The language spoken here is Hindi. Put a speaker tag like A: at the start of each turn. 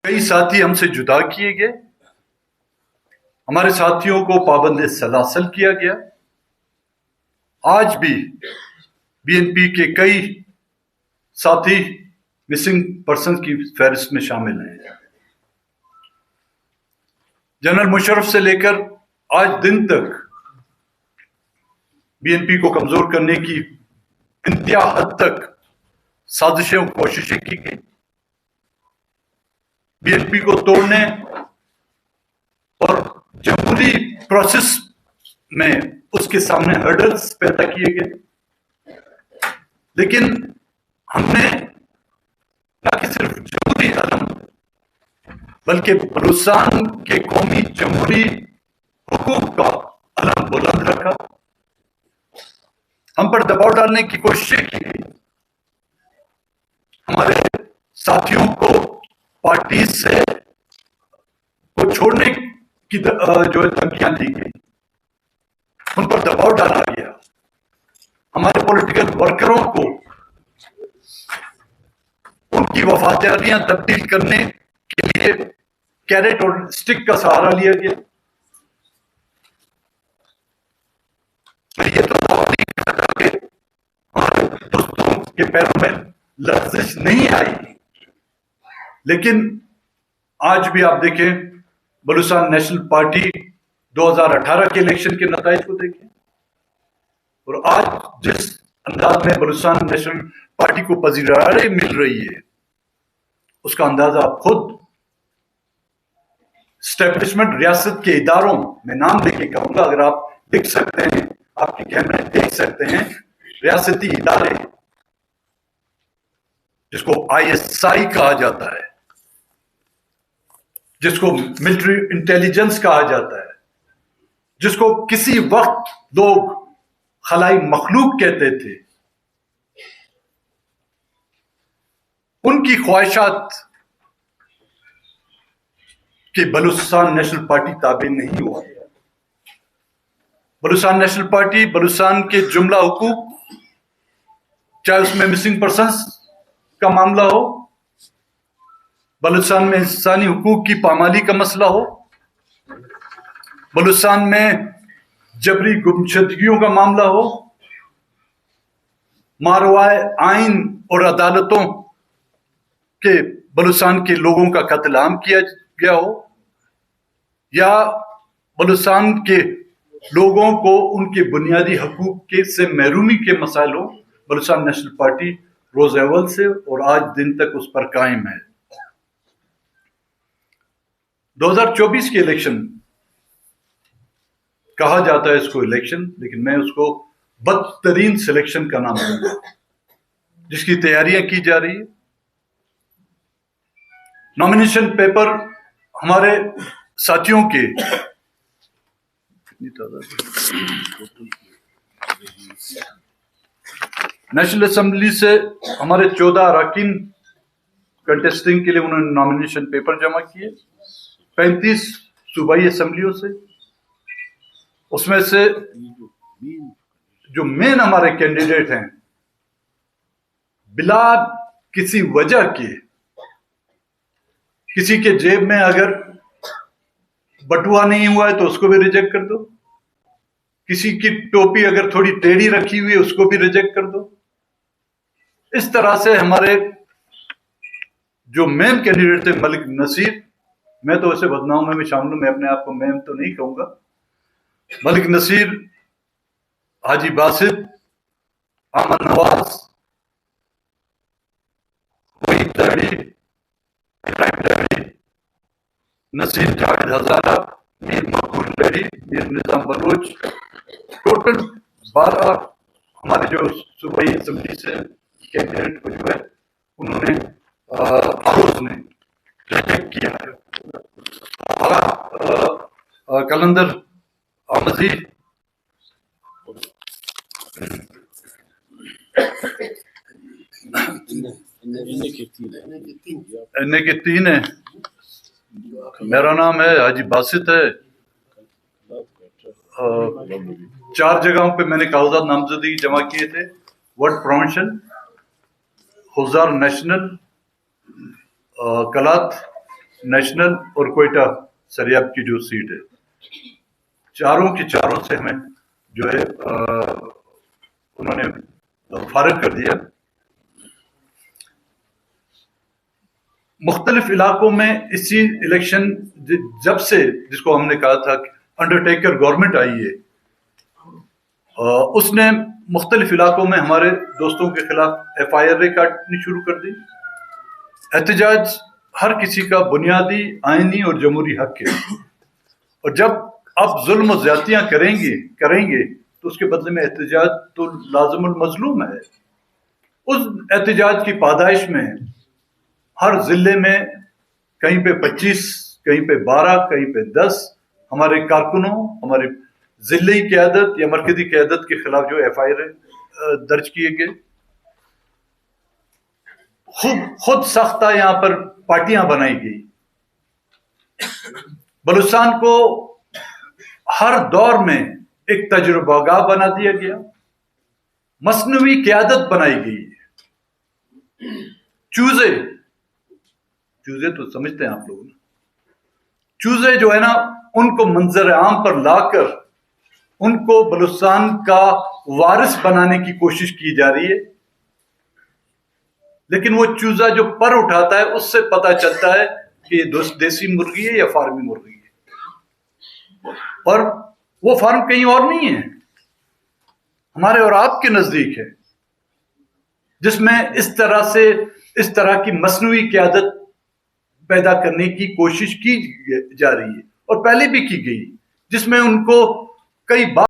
A: कई साथी हमसे जुदा किए गए, हमारे साथियों को पाबंद सलासल किया गया। आज भी बीएनपी के कई साथी मिसिंग पर्सन की फहरिस्त में शामिल हैं। जनरल मुशर्रफ से लेकर आज दिन तक बीएनपी को कमजोर करने की इंतहा हद तक साजिशें और कोशिशें की गई। बीएनपी को तोड़ने और जमहूरी प्रोसेस में उसके सामने हर्डल्स पैदा किए गए, लेकिन हमने न कि सिर्फ जमहूरी आलम बल्कि बलूचिस्तान के कौमी जमहूरी हुकूक का अलम बुलंद रखा। हम पर दबाव डालने की कोशिशें की गई, हमारे साथियों को पार्टी से को छोड़ने की जो धमकियां दी गई, उन पर दबाव डाला गया। हमारे पॉलिटिकल वर्करों को उनकी वफादारियां तब्दील करने के लिए कैरेट और स्टिक का सहारा लिया गया। ये तो हमारे दोस्तों के पैरों में लर्जिश नहीं आई, लेकिन आज भी आप देखें, बलूचिस्तान नेशनल पार्टी 2018 के इलेक्शन के नताइज को देखें और आज जिस अंदाज में बलूचिस्तान नेशनल पार्टी को पजीराई मिल रही है, उसका अंदाजा आप खुद स्टैब्लिशमेंट रियासत के इदारों में नाम लेके कहूंगा, अगर आप देख सकते हैं, आपके कैमरे देख सकते हैं, रियासती इदारे जिसको आईएसआई कहा जाता है, जिसको मिलिट्री इंटेलिजेंस कहा जाता है, जिसको किसी वक्त लोग खलाई मखलूक कहते थे, उनकी ख्वाहिशात कि बलूचिस्तान नेशनल पार्टी ताबे नहीं हुआ। बलूचिस्तान नेशनल पार्टी बलूचिस्तान के जुमला हुकूक, चाहे उसमें मिसिंग पर्सन्स का मामला हो, बलूचिस्तान में इंसानी हुकूक की पामाली का मसला हो, बलूचिस्तान में जबरी गुमशुदगियों का मामला हो, मारवाए आइन और अदालतों के बलूचिस्तान के लोगों का कत्लेआम किया गया हो, या बलूचिस्तान के लोगों को उनके बुनियादी हकूक के से महरूमी के मसाइल हो, बलूचिस्तान नेशनल पार्टी रोज अव्वल से और आज दिन तक उस पर कायम है। 2024 के इलेक्शन कहा जाता है इसको इलेक्शन, लेकिन मैं उसको बदतरीन सिलेक्शन का नाम दूंगा, जिसकी तैयारियां की जा रही है। नॉमिनेशन पेपर हमारे साथियों के नेशनल असेंबली से हमारे 14 अरकान कंटेस्टिंग के लिए उन्होंने नॉमिनेशन पेपर जमा किए, 35 सूबाई असेंबलियों से। उसमें से जो मेन हमारे कैंडिडेट हैं, बिला किसी वजह के, किसी के जेब में अगर बटुआ नहीं हुआ है तो उसको भी रिजेक्ट कर दो, किसी की टोपी अगर थोड़ी टेढ़ी रखी हुई है उसको भी रिजेक्ट कर दो। इस तरह से हमारे जो मेन कैंडिडेट थे मलिक नसीर, मैं तो ऐसे बदनाम में भी शामिल हूं, मैं अपने आप को मेन तो नहीं कहूंगा, मलिक नसीर, हाजी बासित, अहमद नवाज, वहीद दाढ़ी, इब्राहिम दाढ़ी, नसीर जावेद हजारा, मीर मकबूल लड़ी, मीर निजाम बलोच, टोटल 12 हमारे जो सूबाई असेंबली से कैंडिडेट को जो है उन्होंने हाउस ने रिजेक्ट किया है। कलंदर मजीद इन्ने के 3 है। मेरा नाम है हाजी बासित है। 4 जगहों पे मैंने कागजात नामजदगी जमा किए थे, वर्ड प्रोविंशन, खुजार नेशनल, कलात नेशनल और कोयटा सरियाब की जो सीट है, चारों की चारों से हमें जो है उन्होंने फारिग कर दिया। मुख्तलिफ इलाकों में इसी इलेक्शन जब से, जिसको हमने कहा था कि अंडरटेकर गवर्नमेंट आई है, उसने मुख्तलिफ इलाकों में हमारे दोस्तों के खिलाफ FIR काटनी शुरू कर दी। एहतजाज हर किसी का बुनियादी आईनी और जमहूरी हक है, और जब आप जुल्म और ज्यादतियां करेंगे तो उसके बदले में एहतजाज तो लाज़िमुल मजलूम है। उस एहतजाज की पादाइश में हर जिले में कहीं पे 25, कहीं पे 12, कहीं पे 10 हमारे कारकुनों, हमारे जिले क़यादत या मरकजी क़यादत के खिलाफ जो FIR दर्ज किए गए। खुद साख्ता यहां पर पार्टियां बनाई गई। बलूचिस्तान को हर दौर में एक तजुर्बागाह बना दिया गया, मसनवी क़यादत बनाई गई। चूजे तो समझते हैं आप लोग, चूजे जो है ना, उनको मंजर आम पर लाकर उनको बलूचिस्तान का वारिस बनाने की कोशिश की जा रही है। लेकिन वो चूजा जो पर उठाता है, उससे पता चलता है कि ये देसी मुर्गी है या फार्मी मुर्गी है, और वो फार्म कहीं और नहीं है, हमारे और आपके नजदीक है, जिसमें इस तरह की मसनवी क़यादत पैदा करने की कोशिश की जा रही है और पहले भी की गई, जिसमें उनको कई बार